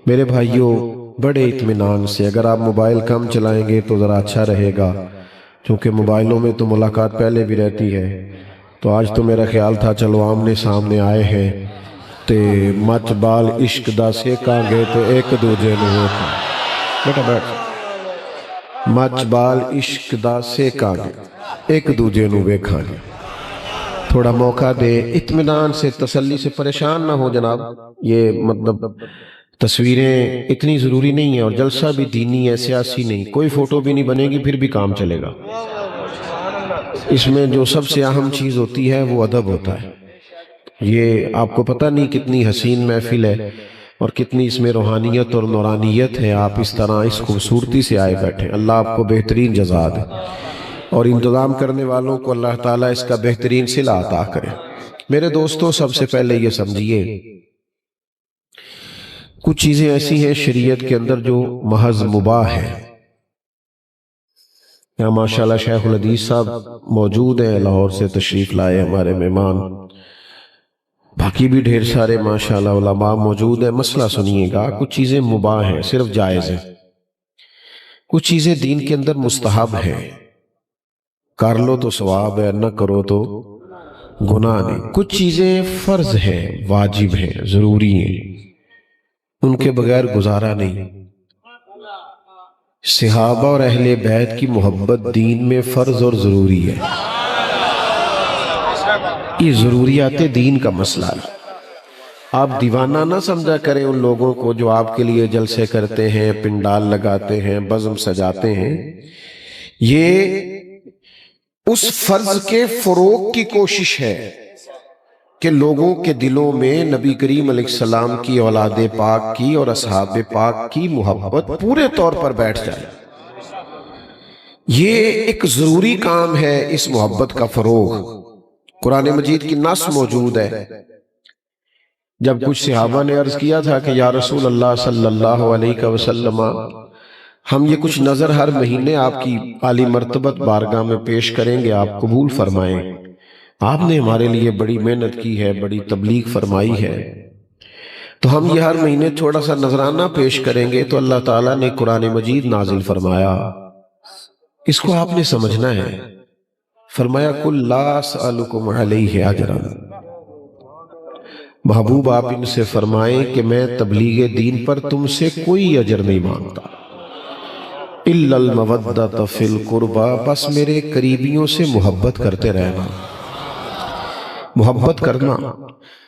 میرے بھائیوں، بڑے اطمینان سے اگر آپ موبائل کم چلائیں گے تو ذرا اچھا رہے گا، چونکہ موبائلوں میں تو ملاقات پہلے بھی رہتی ہے۔ تو آج تو میرا خیال تھا چلو آمنے سامنے آئے ہیں تے مچ بال عشق دا سیکاں گے تے ایک دوجے نوں ویکھاں۔ بیٹا بیٹھ، مچ بال عشق دا سیکاں گے ایک دوجے نوں ویکھاں گے۔ تھوڑا موقع دے، اطمینان سے، تسلی سے، پریشان نہ ہو جناب۔ یہ مطلب تصویریں اتنی ضروری نہیں ہیں، اور جلسہ بھی دینی ہے، سیاسی نہیں۔ کوئی فوٹو بھی نہیں بنے گی پھر بھی کام چلے گا۔ اس میں جو سب سے اہم چیز ہوتی ہے وہ ادب ہوتا ہے۔ یہ آپ کو پتہ نہیں کتنی حسین محفل ہے اور کتنی اس میں روحانیت اور نورانیت ہے۔ آپ اس طرح اس خوبصورتی سے آئے بیٹھے، اللہ آپ کو بہترین جزا دے، اور انتظام کرنے والوں کو اللہ تعالیٰ اس کا بہترین صلہ عطا کرے۔ میرے دوستو، سب سے پہلے یہ سمجھیے، کچھ چیزیں ایسی ہیں شریعت کے اندر جو محض مباح ہیں۔ یہاں ماشاءاللہ شیخ الحدیث صاحب موجود ہیں، لاہور سے تشریف لائے ہمارے مہمان، باقی بھی ڈھیر سارے ماشاءاللہ علماء موجود ہیں۔ مسئلہ سنیے گا، کچھ چیزیں مباح ہیں، صرف جائز ہیں، کچھ چیزیں دین کے اندر مستحب ہیں، کر لو تو ثواب ہے، نہ کرو تو گناہ نہیں۔ کچھ چیزیں فرض ہیں، واجب ہیں، ضروری ہیں، ان کے بغیر گزارا نہیں۔ صحابہ اور اہل بیت کی محبت دین میں فرض اور ضروری ہے۔ یہ ضروریات دین کا مسئلہ ہے۔ آپ دیوانہ نہ سمجھا کریں ان لوگوں کو جو آپ کے لیے جلسے کرتے ہیں، پنڈال لگاتے ہیں، بزم سجاتے ہیں۔ یہ اس فرض کے فروغ کی کوشش ہے کہ لوگوں کے دلوں میں نبی کریم علیہ السلام کی، اولاد پاک کی اور اصحاب پاک کی محبت پورے طور پر بیٹھ جائے۔ یہ ایک ضروری کام ہے، اس محبت کا فروغ۔ قرآن مجید کی نص موجود ہے۔ جب کچھ صحابہ نے عرض کیا تھا کہ یا رسول اللہ صلی اللہ علیہ وسلم، ہم یہ کچھ نظر ہر مہینے آپ کی عالی مرتبت بارگاہ میں پیش کریں گے، آپ قبول فرمائیں۔ آپ نے ہمارے لیے بڑی محنت کی ہے، بڑی تبلیغ فرمائی ہے، تو ہم یہ ہر مہینے تھوڑا سا نذرانہ پیش کریں گے۔ تو اللہ تعالیٰ نے قرآن مجید نازل فرمایا، اس کو آپ نے سمجھنا ہے۔ فرمایا قُلْ لَا أَسْأَلُكُمْ عَلَيْهِ أَجْرًا، محبوب آپ ان سے فرمائیں کہ میں تبلیغ دین پر تم سے کوئی اجر نہیں مانگتا، إِلَّا الْمَوَدَّةَ فِي الْقُرْبَى، بس میرے قریبیوں سے محبت کرتے رہنا۔ محبت کرنا،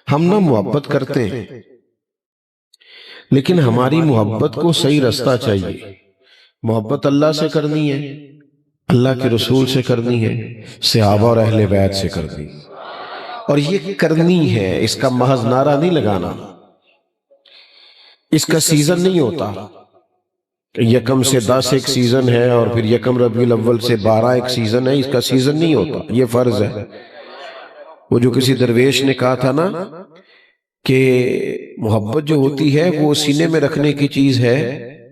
ہم نہ محبت کرتے ہیں، لیکن ہماری محبت کو صحیح رستہ چاہیے۔ محبت اللہ سے کرنی ہے، اللہ کے رسول سے کرنی ہے، صحابہ اور اہل بیت سے کرنی ہے، اور یہ کرنی ہے، اس کا محض نعرہ نہیں لگانا، اس کا سیزن نہیں ہوتا۔ یکم سے 10 ایک سیزن ہے، اور پھر یکم ربیع الاول سے 12 ایک سیزن ہے، اس کا سیزن نہیں ہوتا، یہ فرض ہے۔ وہ جو کسی درویش نے کہا تھا نا کہ محبت جو ہوتی ہے وہ سینے میں رکھنے کی چیز ہے،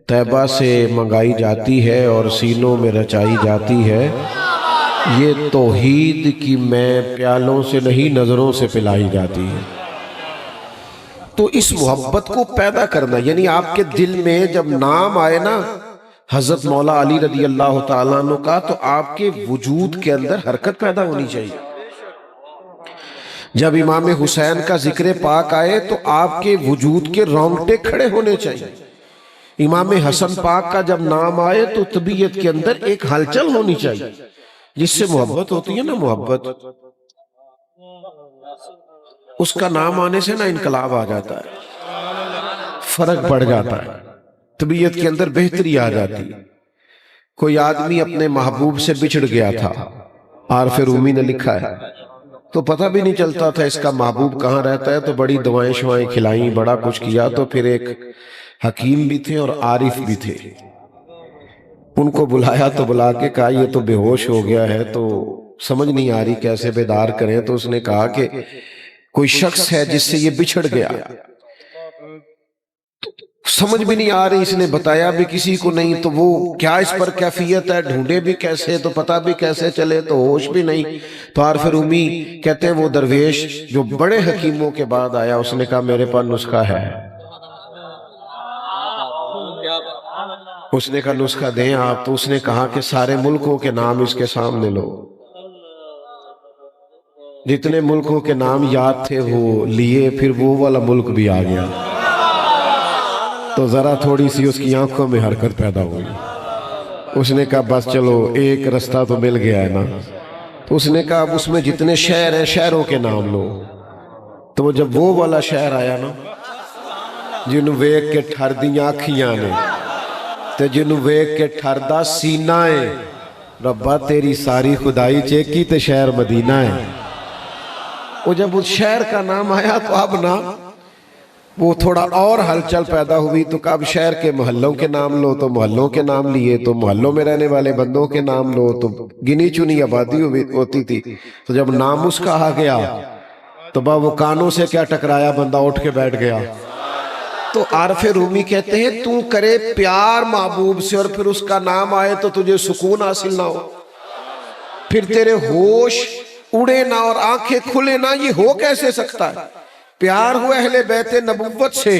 طیبہ سے منگائی جاتی ہے اور سینوں میں رچائی جاتی ہے، یہ توحید کی میں پیالوں سے نہیں نظروں سے پلائی جاتی ہے۔ تو اس محبت کو پیدا کرنا، یعنی آپ کے دل میں جب نام آئے نا حضرت مولا علی رضی اللہ تعالیٰ عنہ کا، تو آپ کے وجود کے اندر حرکت پیدا ہونی چاہیے۔ جب امام حسین کا ذکر پاک آئے تو آپ کے وجود کے رونگٹے کھڑے ہونے چاہیے۔ امام حسن پاک کا جب نام آئے تو طبیعت کے اندر ایک ہلچل ہونی چاہیے، جس سے محبت ہوتی ہے نا، محبت، اس کا نام آنے سے نا انقلاب آ جاتا ہے، فرق پڑ جاتا ہے، طبیعت کے اندر بہتری آ جاتی ہے۔ کوئی آدمی اپنے محبوب سے بچھڑ گیا تھا، عارف رومی نے لکھا ہے، تو پتہ بھی نہیں چلتا تھا اس کا محبوب کہاں رہتا ہے، تو بڑی دوائیں شوائیں کھلائیں، بڑا کچھ کیا، تو پھر ایک حکیم بھی تھے اور عارف بھی تھے، ان کو بلایا تو بلا کے کہا یہ تو بے ہوش ہو گیا ہے، تو سمجھ نہیں آ رہی کیسے بیدار کریں۔ تو اس نے کہا کہ کوئی شخص ہے جس سے یہ بچھڑ گیا، سمجھ بھی نہیں آ رہی، اس نے بتایا بھی کسی کو نہیں، تو وہ کیا اس پر کیفیت ہے، ڈھونڈے بھی کیسے، تو پتہ بھی کیسے چلے، تو ہوش بھی نہیں۔ تو عارف رومی کہتے ہیں وہ درویش جو بڑے حکیموں کے بعد آیا، اس نے کہا میرے پاس نسخہ ہے۔ اس نے کہا نسخہ دیں آپ، تو اس نے کہا کہ سارے ملکوں کے نام اس کے سامنے لو، جتنے ملکوں کے نام یاد تھے وہ لیے، پھر وہ والا ملک بھی آ گیا، تو ذرا تھوڑی سی اس کی آنکھوں میں حرکت پیدا ہوئی۔ اس نے کہا بس چلو ایک رستہ تو مل گیا ہے نا، تو اس نے کہا اب اس میں جتنے شہر ہیں شہروں کے نام لو، تو جب وہ والا شہر آیا نا، جنوں ویک کے ٹھر دیاں آکھیاں نے تے جنوں ویک کے ٹھر دا سینہ ہے، ربا تیری ساری خدائی چیکی تے شہر مدینہ ہے۔ وہ جب اس شہر کا نام آیا تو اب نا وہ تھوڑا اور ہلچل پیدا ہوئی، تو اب شہر کے محلوں کے نام لو، تو محلوں کے نام لیے، تو محلوں میں رہنے والے بندوں کے نام لو، تو گنی چنی آبادی ہوتی تھی، تو جب نام اس کا آ گیا تو وہ کانوں سے کیا ٹکرایا، بندہ اٹھ کے بیٹھ گیا۔ تو عارف رومی کہتے ہیں تو کرے پیار محبوب سے اور پھر اس کا نام آئے تو تجھے سکون حاصل نہ ہو، پھر تیرے ہوش اڑے نہ اور آنکھیں کھلے نہ، یہ ہو کیسے سکتا ہے؟ پیار ہو اہل بیت نبوت سے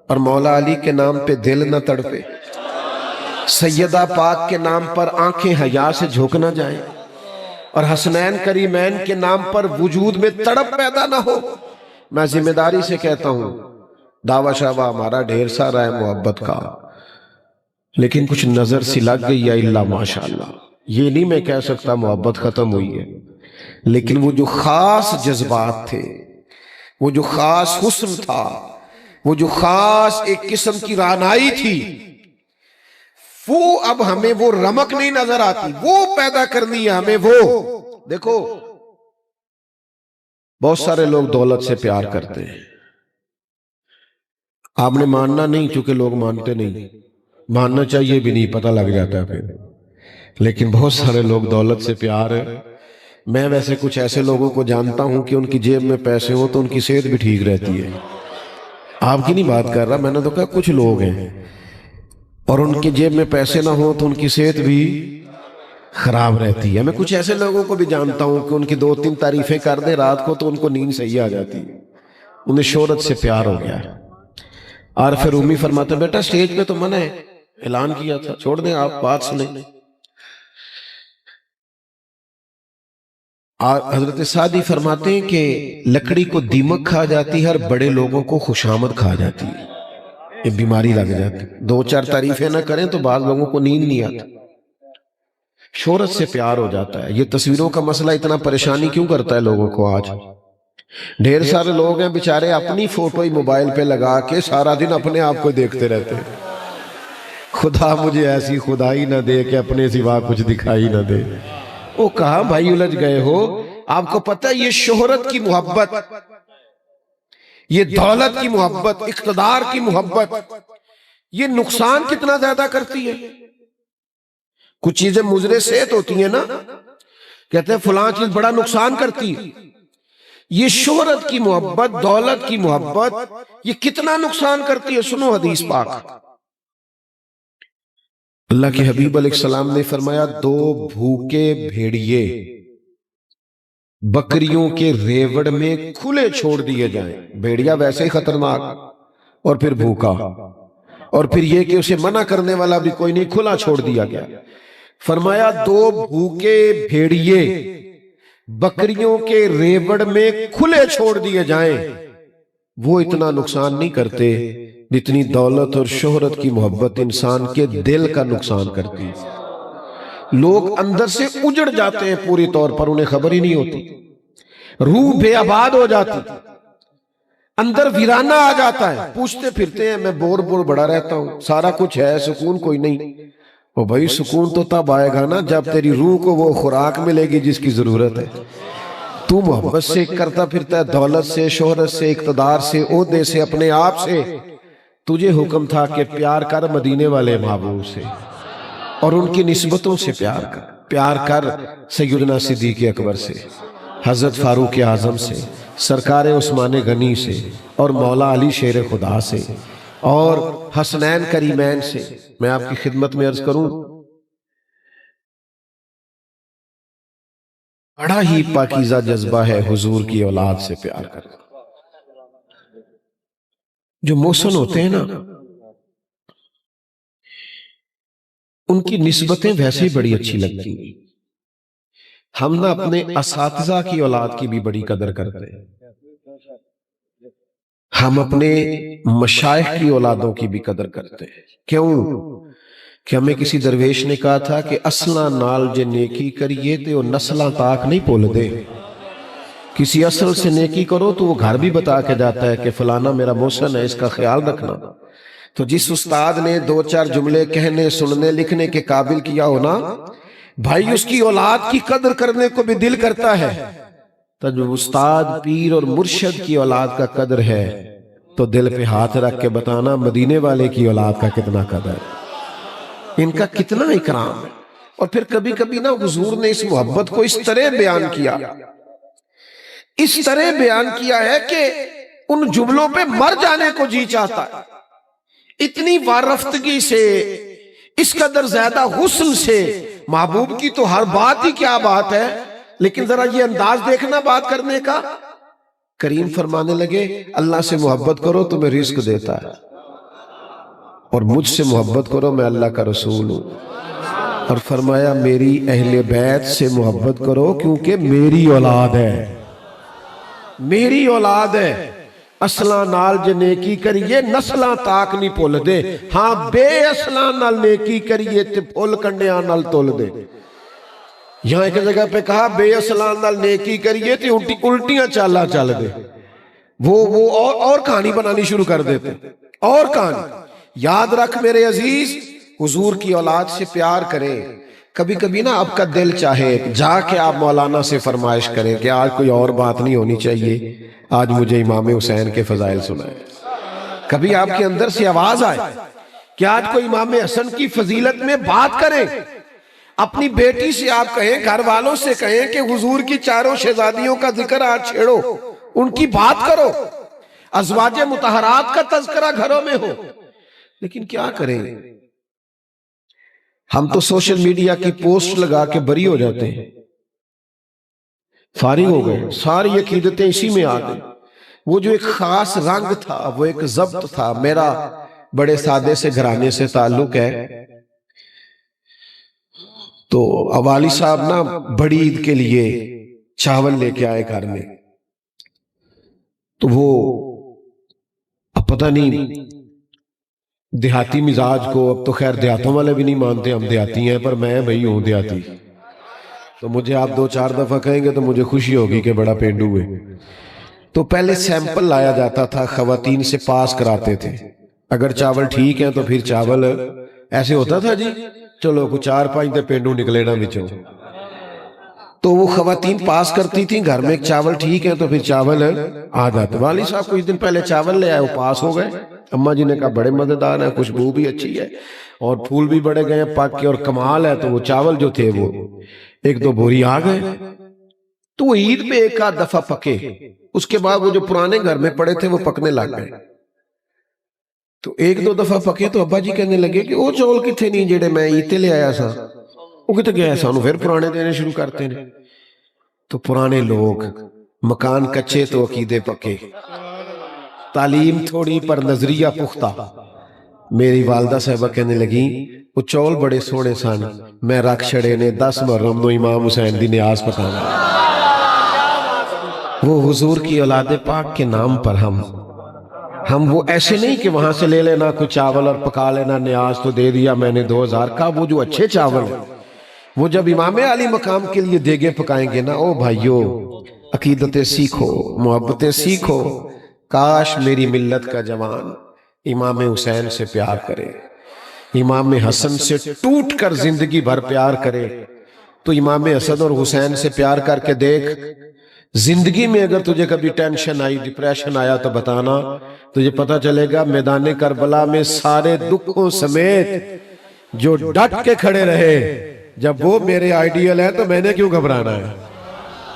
اور مولا علی کے نام پہ دل نہ تڑپے، سیدہ پاک کے نام پر آنکھیں حیا سے جھک نہ جائیں، اور حسنین کریمین کے نام پر وجود میں تڑپ پیدا نہ ہو۔ میں ذمہ داری سے کہتا ہوں دعویٰ شعبہ ہمارا ڈھیر سارا ہے محبت کا، لیکن کچھ نظر سی لگ گئی ہے اللہ ماشاءاللہ، یہ نہیں میں کہہ سکتا محبت ختم ہوئی ہے، لیکن وہ جو خاص جذبات تھے، وہ جو خاص حسن تھا، وہ جو خاص ایک قسم کی رعنائی تھی، وہ اب ہمیں وہ رمق نہیں نظر آتی، وہ پیدا کرنی ہے ہمیں۔ وہ دیکھو بہت سارے لوگ دولت سے پیار کرتے ہیں، آپ نے ماننا نہیں چونکہ لوگ مانتے نہیں، ماننا چاہیے بھی نہیں، پتہ لگ جاتا ہے پھر، لیکن بہت سارے لوگ دولت سے پیار ہے۔ میں ویسے کچھ ایسے لوگوں کو جانتا ہوں کہ ان کی جیب میں پیسے ہوں تو ان کی صحت بھی ٹھیک رہتی ہے، آپ کی نہیں بات کر رہا، میں نے تو کہا کچھ لوگ ہیں اور ان کی جیب میں پیسے نہ ہوں تو ان کی صحت بھی خراب رہتی ہے۔ میں کچھ ایسے لوگوں کو بھی جانتا ہوں کہ ان کی 2-3 تعریفیں کر دے رات کو تو ان کو نیند صحیح آ جاتی ہے، انہیں شہرت سے پیار ہو گیا ہے۔ عارف رومی فرماتے بیٹا سٹیج پہ تو منع ہے، اعلان کیا تھا، چھوڑ دیں آپ بات سنیں۔ حضرت سعدی فرماتے ہیں کہ لکڑی کو دیمک کھا جاتی ہے اور بڑے لوگوں کو خوشامد کھا جاتی ہے، یہ بیماری لگ جاتی، 2-4 تعریفیں نہ کریں تو بعض لوگوں کو نیند نہیں آتی، شہرت سے پیار ہو جاتا ہے۔ یہ تصویروں کا مسئلہ اتنا پریشانی کیوں کرتا ہے لوگوں کو؟ آج ڈھیر سارے لوگ ہیں بیچارے اپنی فوٹو ہی موبائل پہ لگا کے سارا دن اپنے آپ کو دیکھتے رہتے ہیں، خدا مجھے ایسی خدائی نہ دے کہ اپنے سوا کچھ دکھائی نہ دے۔ وہ کہاں بھائی الجھ گئے ہو؟ آپ کو پتہ یہ شہرت کی محبت، یہ دولت کی محبت، اقتدار کی محبت، یہ نقصان کتنا زیادہ کرتی ہے۔ کچھ چیزیں مضر صحت ہوتی ہیں نا، کہتے ہیں فلاں چیز بڑا نقصان کرتی ہے، یہ شہرت کی محبت، دولت کی محبت، یہ کتنا نقصان کرتی ہے۔ سنو حدیث پاک، اللہ کے حبیب علیہ السلام نے فرمایا 2 بھوکے بھیڑیے بکریوں کے ریوڑ میں کھلے چھوڑ دیے جائیں، بھیڑیا ویسے ہی خطرناک اور پھر بھوکا، اور پھر یہ کہ اسے منع کرنے والا بھی کوئی نہیں، کھلا چھوڑ دیا گیا۔ فرمایا 2 بھوکے بھیڑیے بکریوں کے ریوڑ میں کھلے چھوڑ دیے جائیں، وہ اتنا نقصان نہیں کرتے جتنی دولت اور شہرت کی محبت انسان کے دل کا نقصان کرتی۔ لوگ اندر سے اجڑ جاتے ہیں پوری طور پر، انہیں خبر ہی نہیں ہوتی، روح بے آباد ہو جاتی، اندر ویرانہ آ جاتا ہے، پوچھتے پھرتے ہیں میں بور بڑا رہتا ہوں، سارا کچھ ہے سکون کوئی نہیں۔ وہ بھائی سکون تو تب آئے گا نا جب تیری روح کو وہ خوراک ملے گی جس کی ضرورت ہے۔ تو محبت سے کرتا پھرتا ہے، دولت سے، شہرت سے، اقتدار سے، عہدے سے، اپنے آپ سے۔ تجھے حکم تھا کہ پیار کر مدینے والے محبوب سے اور ان کی نسبتوں سے پیار کر سیدنا صدیق اکبر سے، حضرت فاروق اعظم سے، سرکار عثمان غنی سے، اور مولا علی شیر خدا سے، اور حسنین کریمین سے۔ میں آپ کی خدمت میں عرض کروں بڑا ہی پاکیزہ جذبہ ہے حضور کی اولاد سے پیار کرنا۔ جو محسن ہوتے ہیں نا ان کی نسبتیں ویسے ہی بڑی اچھی لگتی ہیں۔ ہم نہ اپنے اساتذہ کی اولاد کی بھی بڑی قدر کرتے ہیں، ہم اپنے مشائخ کی اولادوں کی بھی قدر کرتے ہیں۔ کیوں کہ ہمیں کسی درویش نے کہا تھا کہ اصلاں نال جے نیکی کریے تے وہ نسلاں تاک نہیں بھول دے۔ کسی اصل سے نیکی کرو تو وہ گھر بھی بتا کے جاتا ہے کہ فلانا میرا محسن ہے، اس کا خیال رکھنا۔ تو جس استاد نے دو چار جملے کہنے، سننے، لکھنے کے قابل کیا ہونا، بھائی اس کی اولاد کی قدر کرنے کو بھی دل کرتا ہے۔ تو جو استاد، پیر اور مرشد کی اولاد کا قدر ہے تو دل پہ ہاتھ رکھ کے بتانا مدینے والے کی اولاد کا کتنا قدر ہے، ان کا کتنا اکرام ہے۔ اور پھر کبھی کبھی نا حضور نے اس محبت کو اس طرح بیان کیا، اس طرح بیان کیا ہے کہ ان جملوں پہ مر جانے کو جی چاہتا ہے۔ اتنی وارفتگی سے، اس قدر زیادہ حسن سے، محبوب کی تو ہر بات ہی کیا بات ہے، لیکن ذرا یہ انداز دیکھنا بات کرنے کا۔ کریم فرمانے لگے اللہ سے محبت کرو تو میں رزق دیتا ہے، اور مجھ سے محبت کرو میں اللہ کا رسول ہوں۔ اور فرمایا میری اہل بیت سے محبت کرو کیونکہ میری اولاد ہے، میری اولاد ہے۔ اصلاں نال جے نیکی کریے نسلاں تاک نہیں بھول دے، ہاں بے اصلاں نال نیکی کریے تے پھول کنڈیاں نال تول دے۔ یہاں ایک جگہ پہ کہا بے اصلاں نال نیکی کریے تے الٹیاں چالا چل دے۔ وہ اور کہانی بنانی شروع کر دیتے، اور کہانی۔ یاد رکھ میرے عزیز، حضور کی اولاد سے پیار کریں۔ کبھی کبھی نا آپ کا دل چاہے جا کے آپ مولانا سے فرمائش کریں کہ آج کوئی اور بات نہیں ہونی چاہیے، آج مجھے امام حسین کے فضائل سنائیں۔ کبھی آپ کے اندر سے آواز آئے کہ آج کوئی امام حسن کی فضیلت میں بات کریں۔ اپنی بیٹی سے آپ کہیں، گھر والوں سے کہیں کہ حضور کی چاروں شہزادیوں کا ذکر آج چھیڑو، ان کی بات کرو، ازواج مطہرات کا تذکرہ گھروں میں ہو۔ لیکن کیا کریں، ہم تو سوشل میڈیا کی پوسٹ لگا کے بری ہو جاتے ہیں، فارغ ہو گئے، ساری عقیدتیں اسی میں آ گئی۔ وہ جو ایک خاص رنگ تھا، وہ ایک ضبط تھا۔ میرا بڑے سادے سے گھرانے سے تعلق ہے، تو والد صاحب نا بڑی عید کے لیے چاول لے کے آئے گھر میں، تو وہ اب پتہ نہیں دیہاتی مزاج کو، اب تو خیر دیہاتوں والے بھی نہیں مانتے ہم دیہاتی ہیں، پر میں بھئی ہوں دیہاتی، تو مجھے آپ دو چار دفعہ کہیں گے تو مجھے خوشی ہوگی کہ بڑا پینڈو ہے۔ تو پہلے سیمپل لایا جاتا تھا، خواتین سے پاس کراتے تھے، اگر چاول ٹھیک ہیں تو پھر چاول ایسے ہوتا تھا جی چلو کچھ چار پانچ تے پینڈو نکلے نا بچوں۔ تو وہ خواتین پاس کرتی تھیں، گھر میں چاول ٹھیک ہیں تو پھر چاول آ جاتا۔ والد صاحب کچھ دن پہلے چاول لے آئے، وہ پاس ہو گئے۔ اماں جی نے کہا بڑے مزیدار ہیں، خوشبو بھی اچھی ہے اور پھول بھی بڑے گئے ہیں پک کے، اور کمال ہے۔ تو وہ چاول جو تھے وہ ایک دو بوری آ گئے، تو وہ عید پہ ایک آدھ دفعہ پکے، اس کے بعد وہ جو پرانے گھر میں پڑے تھے وہ پکنے لگ گئے۔ تو ایک دو دفعہ پکے تو ابا جی کہنے لگے کہ وہ چول کتنے نہیں جڑے میں عید لے آیا سا، وہ کتنے گیا سانو پھر پرانے دینے شروع کرتے ہیں۔ تو پرانے لوگ، مکان کچے تو عقیدے پکے، تعلیم تھوڑی پر نظریہ پختہ۔ میری والدہ صاحبہ کہنے لگیں وہ چول بڑے سونے سن، میں رکھ چھڑے نے 10 محرم نو امام حسین دی نیاز پکانا۔ وہ حضور کی اولاد پاک کے نام پر ہم وہ ایسے نہیں کہ وہاں سے لے لینا کچھ چاول اور پکا لینا، نیاز تو دے دیا میں نے 2000 کا۔ وہ جو اچھے چاول ہیں، وہ جب امام علی مقام کے لیے دیگیں پکائیں گے نا، او بھائیو عقیدتیں سیکھو، محبتیں سیکھو۔ کاش میری ملت کا جوان امام حسین سے پیار کرے، امام حسن سے ٹوٹ کر زندگی بھر پیار کرے۔ تو امام حسن اور حسین سے پیار کر کے دیکھ، زندگی میں اگر تجھے کبھی ٹینشن آئی، ڈپریشن آیا تو بتانا، تجھے پتہ چلے گا میدان کربلا میں سارے دکھوں سمیت جو ڈٹ کے کھڑے رہے، جب وہ میرے آئیڈیل ہے تو میں نے کیوں گھبرانا ہے۔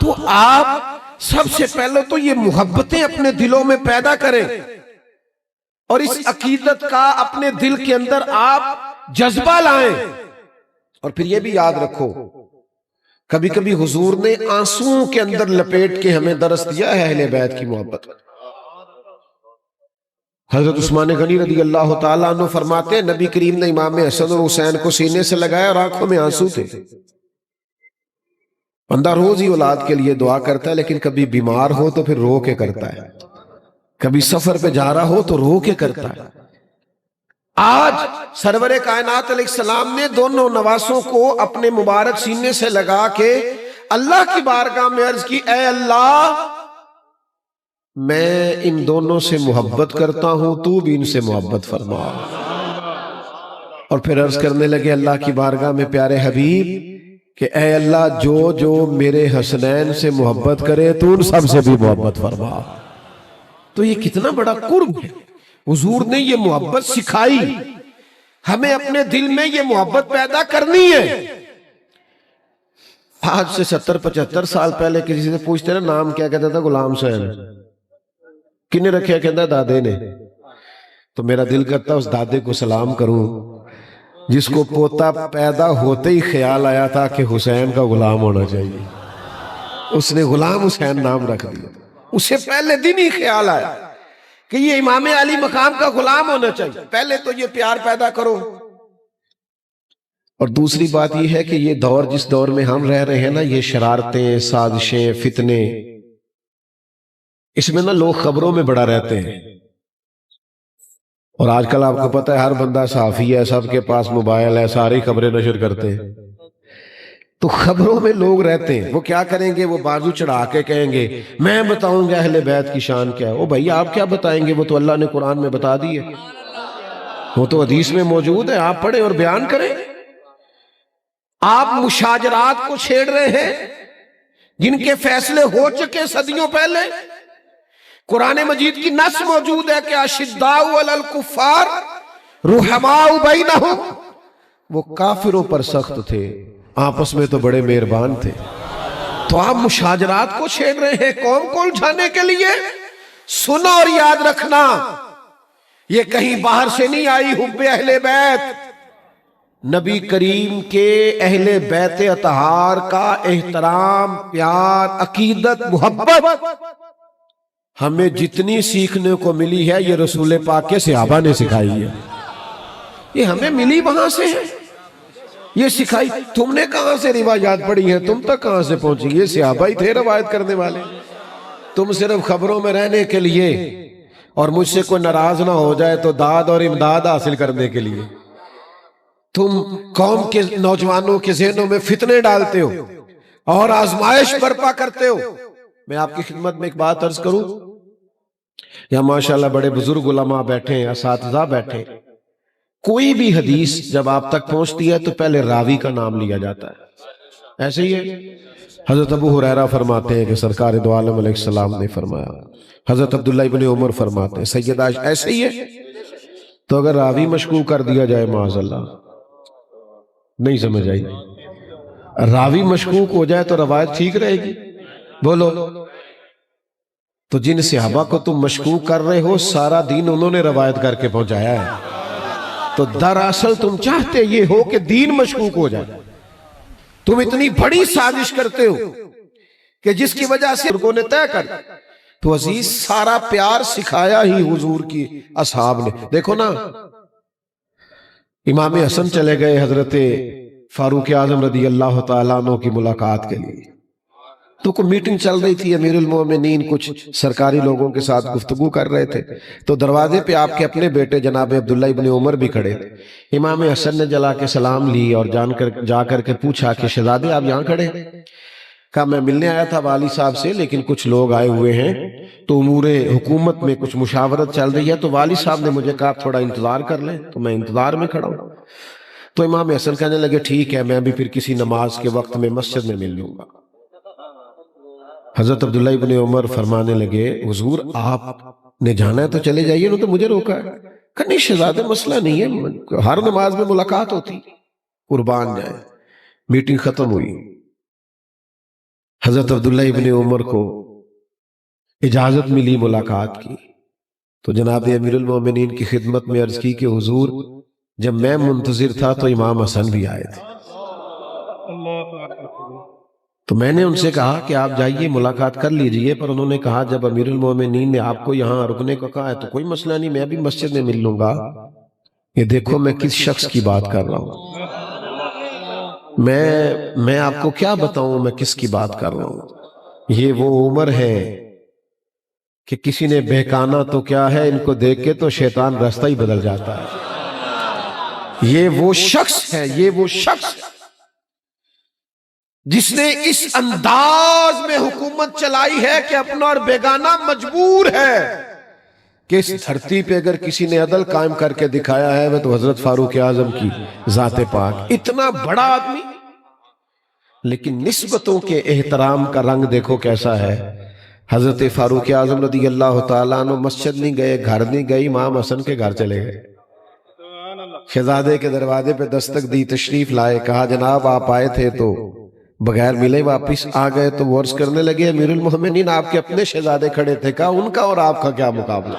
تو آپ سب سے پہلے تو یہ محبتیں اپنے دلوں میں پیدا کریں، اور اس عقیدت کا اپنے دل کے اندر آپ جذبہ لائیں۔ اور پھر یہ بھی یاد رکھو، کبھی کبھی حضور نے آنسوؤں کے اندر لپیٹ کے ہمیں درس دیا ہے اہل بیت کی محبت۔ حضرت عثمان غنی رضی اللہ تعالیٰ عنہ فرماتے ہیں نبی کریم نے امام حسن اور حسین کو سینے سے لگایا اور آنکھوں میں آنسو تھے۔ بندہ روز ہی اولاد کے لیے دعا کرتا ہے، لیکن کبھی بیمار ہو تو پھر رو کے کرتا ہے، کبھی سفر پہ جا رہا ہو تو رو کے کرتا ہے۔ آج سرور کائنات علیہ السلام نے دونوں نواسوں کو اپنے مبارک سینے سے لگا کے اللہ کی بارگاہ میں عرض کی، اے اللہ میں ان دونوں سے محبت کرتا ہوں، تو بھی ان سے محبت فرما۔ اور پھر عرض کرنے لگے اللہ کی بارگاہ میں پیارے حبیب کہ اے اللہ جو جو میرے حسنین سے محبت کرے تو ان سب سے بھی محبت فرما۔ تو یہ کتنا بڑا قرب ہے، حضور نے یہ محبت سکھائی، ہمیں اپنے دل میں یہ محبت پیدا کرنی ہے۔ آج سے 70-75 سال پہلے کسی سے پوچھتے نا نام کیا، کہتا تھا غلام حسین۔ کنے رکھیا؟ کہتا دادے نے۔ تو میرا دل کرتا اس دادے کو سلام کروں جس کو پوتا پیدا ہوتے ہی خیال آیا تھا کہ حسین کا غلام ہونا چاہیے، اس نے غلام حسین نام رکھ دیا۔ اسے پہلے دن ہی خیال آیا کہ یہ امام علی مقام کا غلام ہونا چاہیے، پہلے تو یہ پیار پیدا کرو۔ اور دوسری بات یہ ہے کہ یہ دور جس دور میں ہم رہ رہے ہیں نا، یہ شرارتیں، سازشیں، فتنے، اس میں نا لوگ خبروں میں بڑا رہتے ہیں۔ اور آج کل آپ کو پتہ ہے ہر بندہ صحافی ہے، سب کے پاس موبائل ہے، ساری خبریں نشر کرتے ہیں۔ تو خبروں میں لوگ رہتے ہیں، وہ کیا کریں گے؟ وہ بازو چڑھا کے کہیں گے میں بتاؤں گا اہل بیت کی شان کیا ہے۔ او بھائی آپ کیا بتائیں گے؟ وہ تو اللہ نے قرآن میں بتا دی ہے، وہ تو حدیث میں موجود ہے، آپ پڑھیں اور بیان کریں۔ آپ مشاجرات کو چھیڑ رہے ہیں جن کے فیصلے ہو چکے صدیوں پہلے۔ قرآن مجید کی نص موجود ہے کہ اشداء علی الکفار رحماء بینہم، وہ کافروں پر سخت تھے، آپس میں تو بڑے مہربان تھے۔ تو آپ مشاجرات کو چھیڑ رہے ہیں قوم کو الجھانے کے لیے۔ سنو اور یاد رکھنا، یہ کہیں باہر سے نہیں آئی حب اہل بیت، نبی کریم کے اہل بیت اطہار کا احترام، پیار، عقیدت، محبت ہمیں جتنی سیکھنے کو ملی ہے یہ رسول پاک کے صحابہ نے سکھائی ہے، یہ ہمیں ملی وہاں سے ہے، یہ سکھائی۔ تم نے کہاں سے روایات پڑھی ہیں؟ تم تک کہاں سے پہنچی؟ یہ صحابہ ہی تھے روایت کرنے والے، تم صرف خبروں میں رہنے کے لیے اور مجھ سے کوئی ناراض نہ ہو جائے تو داد اور امداد حاصل کرنے کے لیے تم قوم کے نوجوانوں کے ذہنوں میں فتنے ڈالتے ہو اور آزمائش برپا کرتے ہو۔ میں آپ کی خدمت میں ایک بات عرض کروں، یا ماشاءاللہ بڑے بزرگ علماء بیٹھے ہیں، اساتذہ بیٹھے، کوئی بھی حدیث جب آپ تک پہنچتی ہے تو پہلے راوی کا نام لیا جاتا ہے، ایسے ہی ہے۔ حضرت ابو ہریرہ فرماتے ہیں کہ سرکار دو عالم علیہ السلام نے فرمایا، حضرت عبداللہ ابن عمر فرماتے ہیں، سیدہ عائشہ، ایسے ہی ہے۔ تو اگر راوی مشکوک کر دیا جائے معاذ اللہ، نہیں سمجھ آئی، راوی مشکوک ہو جائے تو روایت ٹھیک رہے گی؟ بولو۔ تو جن صحابہ کو تم مشکوک کر رہے ہو سارا دین انہوں نے روایت کر کے پہنچایا ہے، تو دراصل تم چاہتے یہ ہو کہ دین مشکوک ہو جائے۔ تم اتنی بڑی سازش کرتے ہو کہ جس کی وجہ سے لوگوں نے طے کر، تو عزیز سارا پیار سکھایا ہی حضور کی اصحاب نے۔ دیکھو نا، امام حسن چلے گئے حضرت فاروق اعظم رضی اللہ تعالیٰ عنہ کی ملاقات کے لیے، تو کوئی میٹنگ چل رہی تھی، امیر المومنین کچھ سرکاری لوگوں کے ساتھ گفتگو کر رہے تھے، تو دروازے پہ آپ کے اپنے بیٹے جناب عبداللہ ابن عمر بھی کھڑے تھے۔ امام حسن نے جلا کے سلام لی اور جا کر کے پوچھا کہ شہزادے آپ یہاں کھڑے؟ کہا میں ملنے آیا تھا والی صاحب سے، لیکن کچھ لوگ آئے ہوئے ہیں تو امور حکومت میں کچھ مشاورت چل رہی ہے، تو والی صاحب نے مجھے کہا تھوڑا انتظار کر لیں، تو میں انتظار میں کھڑا ہوں۔ تو امام حسن کہنے لگے ٹھیک ہے، میں بھی پھر کسی نماز کے وقت میں مسجد میں مل لوں گا۔ حضرت عبداللہ ابن عمر فرمانے لگے حضور آپ نے جانا ہے تو چلے جائیے، انہوں نے تو مجھے روکا ہے۔ کہا نہیں شہزادے مسئلہ نہیں ہے، ہر نماز میں ملاقات ہوتی، قربان جائے۔ میٹنگ ختم ہوئی، حضرت عبداللہ ابن عمر کو اجازت ملی ملاقات کی، تو جناب امیر المومنین کی خدمت میں عرض کی کہ حضور جب میں منتظر تھا تو امام حسن بھی آئے تھے، تو میں نے ان سے کہا کہ آپ جائیے ملاقات کر لیجئے، پر انہوں نے کہا جب امیر المومنین نے آپ کو یہاں رکنے کو کہا ہے تو کوئی مسئلہ نہیں، میں بھی مسجد میں مل لوں گا۔ یہ دیکھو میں کس شخص کی بات کر رہا ہوں، میں آپ کو کیا بتاؤں میں کس کی بات کر رہا ہوں۔ یہ وہ عمر ہے کہ کسی نے بہکانا تو کیا ہے، ان کو دیکھ کے تو شیطان راستہ ہی بدل جاتا ہے۔ یہ وہ شخص ہے، یہ وہ شخص جس نے اس انداز میں حکومت چلائی ہے کہ اپنا اور بیگانہ مجبور ہے کہ اس دھرتی پہ اگر کسی نے عدل قائم کر کے دکھایا ہے وہ تو حضرت فاروق اعظم کی ذات پاک، اتنا بڑا آدمی، لیکن نسبتوں کے احترام کا رنگ دیکھو کیسا ہے۔ حضرت فاروق اعظم رضی اللہ تعالیٰ عنہ مسجد نہیں گئے، گھر نہیں گئے، امام حسن کے گھر چلے گئے، شہزادے کے دروازے پہ دستک دی، تشریف لائے، کہا جناب آپ آئے تھے تو بغیر ملے واپس آ گئے، تو وہ عرض کرنے لگے امیر المومنین آپ کے اپنے شہزادے کھڑے تھے، کہا ان کا اور آپ کا کیا مقابلہ،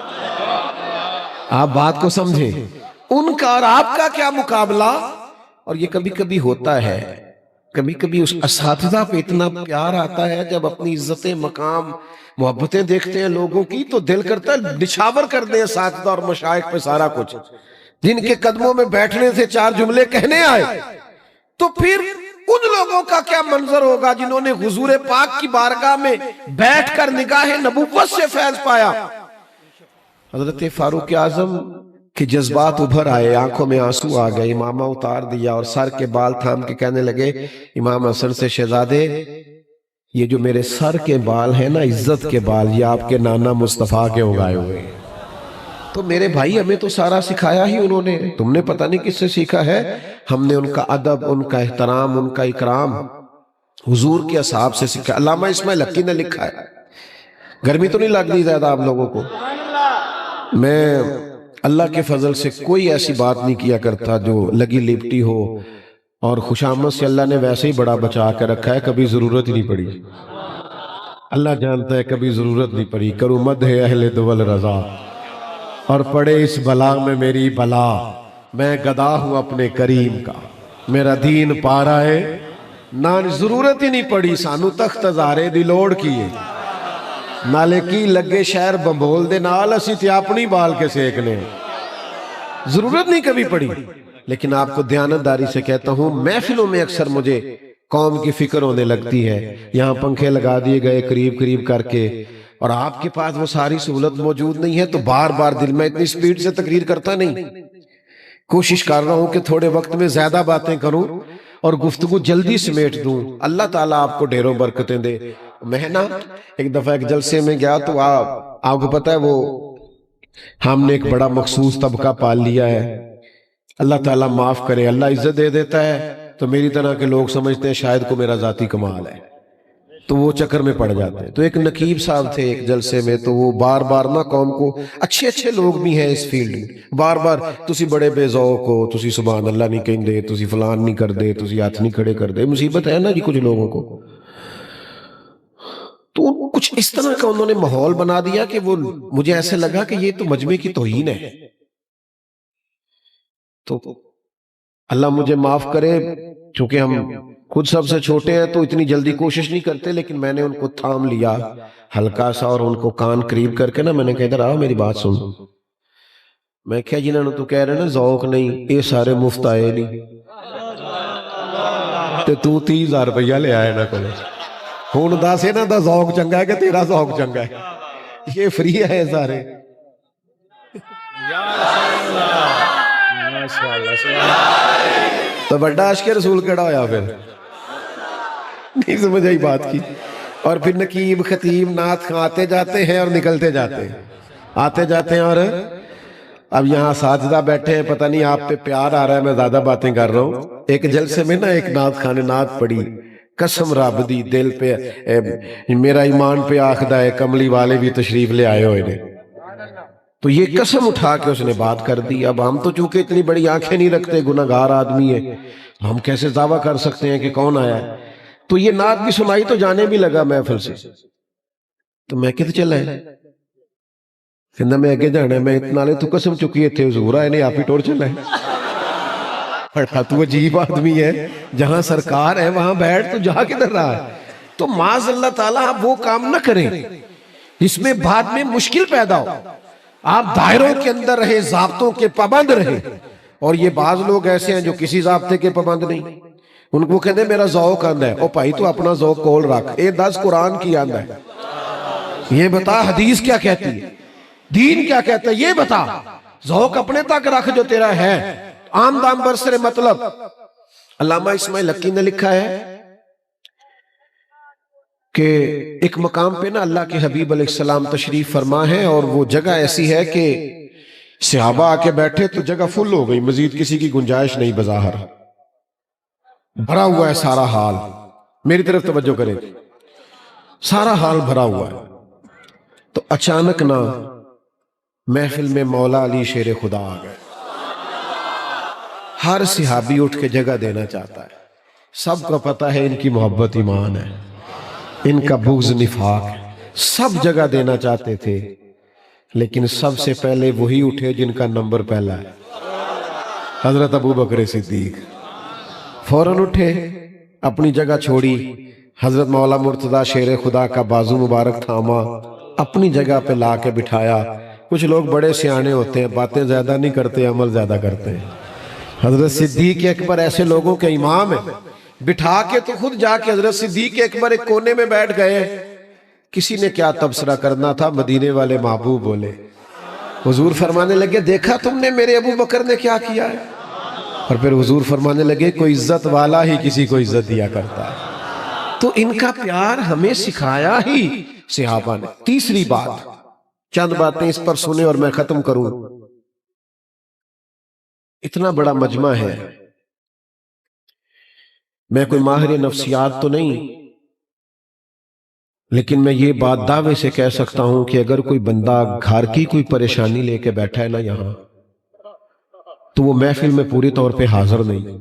آپ بات کو سمجھیں، ان کا اور آپ کا کیا مقابلہ۔ اور یہ کبھی کبھی ہوتا ہے، کبھی کبھی اس اساتذہ پہ اتنا پیار آتا ہے جب اپنی عزت مقام محبتیں دیکھتے ہیں لوگوں کی تو دل کرتا ہے نچھاور کر دیں اساتذہ اور مشائخ پہ سارا کچھ، جن کے قدموں میں بیٹھنے سے چار جملے کہنے آئے، تو پھر ان لوگوں کا کیا منظر ہوگا جنہوں نے حضور پاک کی بارگاہ میں بیٹھ کر نگاہ نبوت سے فیض پایا۔ حضرت فاروق اعظم کے جذبات ابھر آئے، آنکھوں میں آنسو آ گئے، امامہ اتار دیا اور سر کے بال تھام کے کہنے لگے امام حسن سے شہزادے یہ جو میرے سر کے بال ہیں نا، عزت کے بال، یہ آپ کے نانا مصطفیٰ کے اگائے ہوئے ہیں۔ تو میرے بھائی ہمیں تو سارا سکھایا ہی انہوں نے، تم نے پتہ نہیں کس سے سیکھا ہے، ہم نے ان کا ادب، ان کا احترام، ان کا اکرام حضور کے اصحاب سے سیکھا۔ علامہ اسماعیل حقی نے لکھا ہے، گرمی تو نہیں لگ رہی زیادہ آپ لوگوں کو، میں اللہ کے فضل سے کوئی ایسی بات نہیں کیا کرتا جو لگی لپٹی ہو، اور خوشامد سے اللہ نے ویسے ہی بڑا بچا کے رکھا ہے، کبھی ضرورت ہی نہیں پڑی، اللہ جانتا ہے کبھی ضرورت نہیں پڑی۔ کرو مدح اہل دول رضا اور پڑے اس بلا میں میری بلا، میں گدا ہوں اپنے کریم کا، میرا دین پارا ہے نہ ضرورت ہی نہیں پڑی، سانو تخت ہزارے دی لوڑ کیے، نالے کی لگے شہر بمبول دے نال اسی تے اپنی بال کے سیکنے، ضرورت نہیں کبھی پڑی۔ لیکن آپ کو دیانتداری سے کہتا ہوں، محفلوں میں اکثر مجھے قوم کی فکر ہونے لگتی ہے، یہاں پنکھے لگا دیے گئے قریب قریب کر کے، اور آپ کے پاس وہ ساری سہولت موجود نہیں ہے، تو بار بار دل میں اتنی سپیڈ سے تقریر کرتا نہیں، کوشش کر رہا ہوں کہ تھوڑے وقت میں زیادہ باتیں کروں اور گفتگو جلدی سمیٹ دوں۔ اللہ تعالیٰ آپ کو ڈھیروں برکتیں دے۔ میں نا ایک دفعہ ایک جلسے میں گیا تو آپ کو پتہ ہے وہ ہم نے ایک بڑا مخصوص طبقہ پال لیا ہے، اللہ تعالیٰ معاف کرے، اللہ عزت دے دیتا ہے تو میری طرح کے لوگ سمجھتے ہیں شاید کو میرا ذاتی کمال ہے، تو وہ چکر میں پڑ جاتے ہیں۔ تو ایک نقیب صاحب تھے ایک جلسے میں، تو وہ بار بار نا قوم کو، اچھے اچھے لوگ بھی ہیں اس فیلڈ میں، بار بار تسی بڑے بے ذوق ہو، تسی سبحان اللہ نہیں کہیں دے، تسی فلان نہیں کر دے، تسی ہاتھ نہیں کھڑے کر دے، مصیبت ہے نا جی کچھ لوگوں کو۔ تو کچھ اس طرح کا انہوں نے ماحول بنا دیا کہ وہ مجھے ایسے لگا کہ یہ تو مجمع کی توہین ہے۔ تو اللہ مجھے معاف کرے، چونکہ ہم خود سب سے چھوٹے ہیں تو اتنی جلدی کوشش نہیں کرتے، لیکن میں نے ان کو تھام لیا ہلکا سا اور ان کو کان قریب کر کے نا میں نے کہا ادھر آؤ میری بات سن۔ میں کہا جنہوں نے تو کہہ رہے نا ذوق نہیں، یہ سارے مفت آئے نہیں، تو 30,000 روپیہ لے آئے نا کولے، ہون دا سے نا دا ذوق چنگا ہے کہ تیرا ذوق چنگا ہے، یہ فری ہے سارے۔ تو بڑا عشق رسول کڑا ہویا پھر نہیں سمجھ آئی بات کی۔ اور پھر نقیب خطیب نعت آتے جاتے ہیں اور نکلتے جاتے ہیں، آتے جاتے ہیں، اور اب یہاں اساتذہ بیٹھے ہیں، پتہ نہیں آپ پہ پیار آ رہا ہے میں زیادہ باتیں کر رہا ہوں۔ ایک جلسے میں نا ایک نعت خانے نعت پڑی، قسم رب دی دل پہ میرا ایمان پہ آخدہ ہے، کملی والے بھی تشریف لے آئے ہوئے نے، تو یہ قسم اٹھا کے اس نے بات کر دی۔ اب ہم تو چونکہ اتنی بڑی آنکھیں نہیں رکھتے، گناہگار آدمی ہے، ہم کیسے دعویٰ کر سکتے ہیں کہ کون آیا ہے۔ تو یہ نعت بھی سنائی تو جانے بھی لگا محفل سے، تو میں کدھر چلا ہے، کہنا میں آگے جانا ہے، میں اتنا لے تو قسم چکی ہے تھے حضور آئے نے، آپ ہی ٹور چلا ہے۔ پڑھا تو عجیب آدمی ہے، جہاں سرکار ہے وہاں بیٹھ، تو جہاں کدھر رہا ہے۔ تو معاذ اللہ تعالیٰ آپ وہ کام نہ کریں جس میں بعد میں مشکل پیدا ہو. آپ دائروں کے اندر رہے، ضابطوں کے پابند رہے. اور یہ بعض لوگ ایسے ہیں جو کسی ضابطے کے پابند نہیں. ان کو کہتے ہیں میرا ذوق آندہ ہے. او بھائی تو اپنا ذوق کول رکھ. 10 قرآن کی آندہ ہے، یہ بتا حدیث کیا کہتی ہے، دین کیا کہتا ہے یہ بتا. ذوق اپنے تک رکھ جو تیرا ہے. عام دام برسر مطلب. علامہ اسماعیل حقی نے لکھا ہے کہ ایک مقام پہ نا اللہ کے حبیب علیہ السلام تشریف فرما ہے، اور وہ جگہ ایسی ہے کہ صحابہ آ کے بیٹھے تو جگہ فل ہو گئی، مزید کسی کی گنجائش نہیں. بظاہر بھرا ہوا ہے سارا حال. میری طرف توجہ کریں، سارا حال بھرا ہوا ہے. تو اچانک نا محفل میں مولا علی شیر خدا آ گئے. ہر صحابی اٹھ کے جگہ دینا چاہتا ہے. سب کو پتہ ہے ان کی محبت ایمان ہے، ان کا بغض نفاق ہے. سب جگہ دینا چاہتے تھے، لیکن سب سے پہلے وہی اٹھے جن کا نمبر پہلا ہے. حضرت ابو بکر صدیق فوراً اٹھے، اپنی جگہ چھوڑی. حضرت مولا مرتضیٰ شیر خدا کا بازو مبارک تھاما، اپنی جگہ پہ لا کے بٹھایا. کچھ لوگ بڑے سیانے ہوتے ہیں، باتیں زیادہ نہیں کرتے، عمل زیادہ کرتے ہیں. حضرت صدیق اکبر ایسے لوگوں کے امام ہیں. بٹھا کے تو خود جا کے حضرت صدیق اکبر ایک کونے میں بیٹھ گئے. کسی نے کیا تبصرہ کرنا تھا، مدینے والے محبوب بولے. حضور فرمانے لگے دیکھا تم نے میرے ابو بکر نے کیا کیا ہے. اور پھر حضور فرمانے لگے کوئی عزت والا ہی کسی کو عزت دیا کرتا ہے. تو ان کا پیار ہمیں سکھایا ہی صحابہ نے. تیسری بات، چند باتیں اس پر سنیں اور میں ختم کروں. اتنا بڑا مجمع ہے، میں کوئی ماہر نفسیات تو نہیں، لیکن میں یہ بات دعوے سے کہہ سکتا ہوں کہ اگر کوئی بندہ گھر کی کوئی پریشانی لے کے بیٹھا ہے نا یہاں، تو وہ محفل میں پوری طور پہ حاضر نہیں.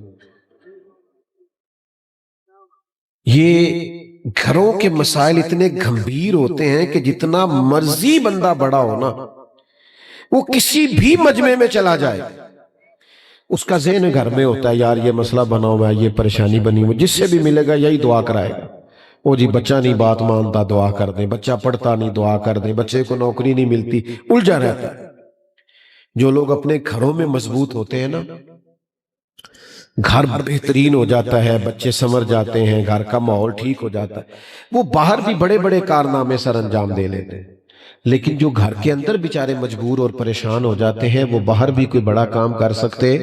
یہ گھروں کے مسائل اتنے گھمبیر ہوتے ہیں کہ جتنا مرضی بندہ بڑا ہو نا، وہ کسی بھی مجمع میں چلا جائے، اس کا ذہن گھر میں ہوتا ہے یار یہ مسئلہ بنا ہوا ہے، یہ پریشانی بنی ہوئی. جس سے بھی ملے گا یہی دعا کرائے گا. او جی بچہ نہیں بات مانتا، دعا کر دیں. بچہ پڑھتا نہیں، دعا کر دیں. بچے کو نوکری نہیں ملتی، الجھا رہتا ہے. جو لوگ اپنے گھروں میں مضبوط ہوتے ہیں نا، گھر بہترین ہو جاتا ہے، بچے سمر جاتے ہیں، گھر کا ماحول ٹھیک ہو جاتا ہے. وہ باہر بھی بڑے بڑے کارنامے سر انجام دے لیتے ہیں. لیکن جو گھر کے اندر بیچارے مجبور اور پریشان ہو جاتے ہیں، وہ باہر بھی کوئی بڑا کام کر سکتے.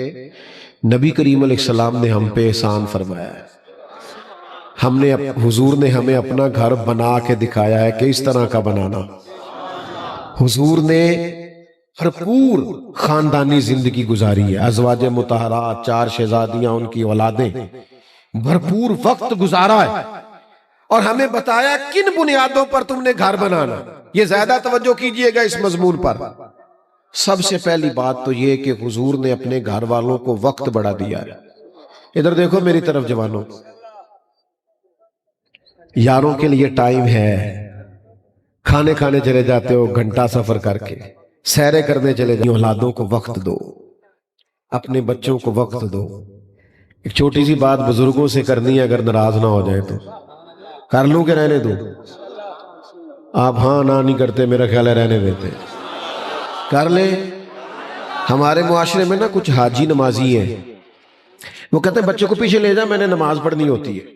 نبی کریم علیہ السلام نے ہم پہ احسان فرمایا ہے. حضور نے ہمیں اپنا گھر بنا کے دکھایا ہے کہ اس طرح کا بنانا. حضور نے بھرپور خاندانی زندگی گزاری ہے. ازواج مطہرات، 4 شہزادیاں، ان کی اولادیں، بھرپور وقت گزارا ہے. اور ہمیں بتایا کن بنیادوں پر تم نے گھر بنانا. یہ زیادہ توجہ کیجئے گا اس مضمون پر. سب سے پہلی بات تو یہ کہ حضور نے اپنے گھر والوں کو وقت بڑا دیا ہے. ادھر دیکھو میری طرف جوانوں، یاروں کے لیے ٹائم ہے. کھانے کھانے چلے جاتے ہو گھنٹہ سفر کر کے، سیرے کرنے چلے جاتے. اولادوں کو وقت دو، اپنے بچوں کو وقت دو. ایک چھوٹی سی بات بزرگوں سے کرنی ہے، اگر ناراض نہ ہو جائے تو کر لوں کہ رہنے دوں. آپ ہاں نہ نہیں کرتے، میرا خیال ہے رہنے دیتے. کر لیں. ہمارے معاشرے میں نا کچھ حاجی نمازی ہیں، وہ کہتے ہیں بچے کو پیچھے لے جائیں، میں نے نماز پڑھنی ہوتی ہے.